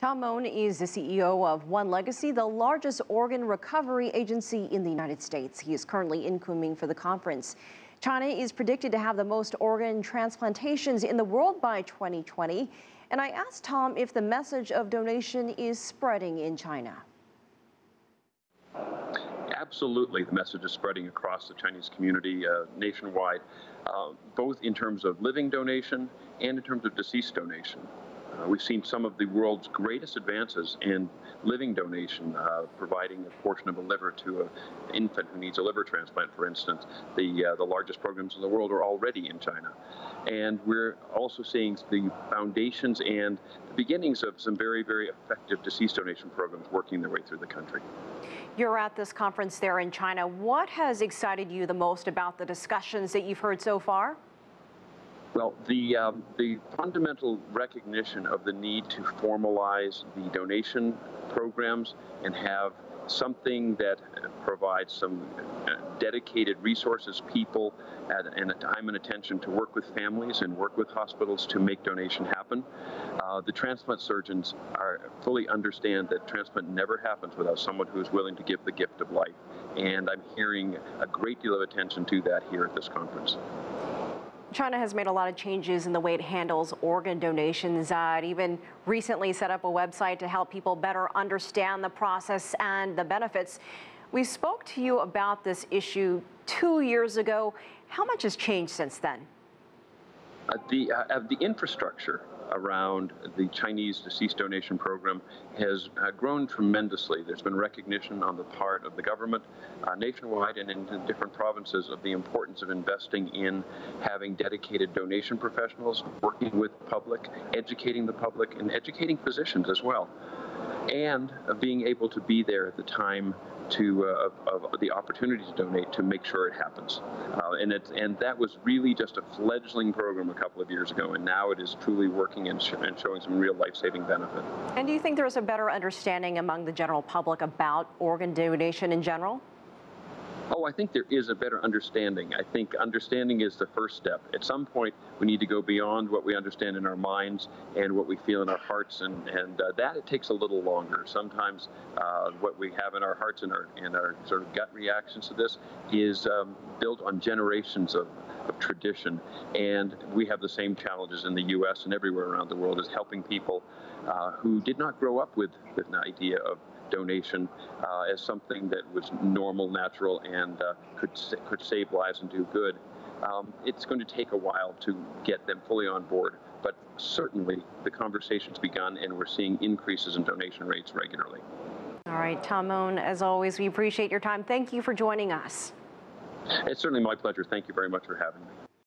Tom Mone is the CEO of One Legacy, the largest organ recovery agency in the United States. He is currently in Kunming for the conference. China is predicted to have the most organ transplantations in the world by 2020. And I asked Tom if the message of donation is spreading in China. Absolutely, the message is spreading across the Chinese community nationwide, both in terms of living donation and in terms of deceased donation. We've seen some of the world's greatest advances in living donation, providing a portion of a liver to an infant who needs a liver transplant, for instance. The largest programs in the world are already in China. And we're also seeing the foundations and the beginnings of some very, very effective deceased donation programs working their way through the country. You're at this conference there in China. What has excited you the most about the discussions that you've heard so far? Well, the fundamental recognition of the need to formalize the donation programs and have something that provides some dedicated resources, people, and time and attention to work with families and work with hospitals to make donation happen. The transplant surgeons fully understand that transplant never happens without someone who is willing to give the gift of life. And I'm hearing a great deal of attention to that here at this conference. China has made a lot of changes in the way it handles organ donations. It even recently set up a website to help people better understand the process and the benefits. We spoke to you about this issue 2 years ago. How much has changed since then? The infrastructure around the Chinese deceased donation program has grown tremendously. There's been recognition on the part of the government nationwide and in different provinces of the importance of investing in having dedicated donation professionals, working with the public, educating the public, and educating physicians as well, and being able to be there at the time of the opportunity to donate to make sure it happens. And that was really just a fledgling program a couple of years ago, and now it is truly working and showing some real life-saving benefit. And do you think there's a better understanding among the general public about organ donation in general? Oh, I think there is a better understanding. I think understanding is the first step. At some point, we need to go beyond what we understand in our minds and what we feel in our hearts, and that it takes a little longer. Sometimes what we have in our hearts and our sort of gut reactions to this is built on generations of tradition, and we have the same challenges in the U.S. and everywhere around the world as helping people who did not grow up with an idea of donation as something that was normal, natural, and could save lives and do good. It's going to take a while to get them fully on board, but certainly the conversation's begun, and we're seeing increases in donation rates regularly. All right, Tom Mone, as always, we appreciate your time. Thank you for joining us. It's certainly my pleasure. Thank you very much for having me.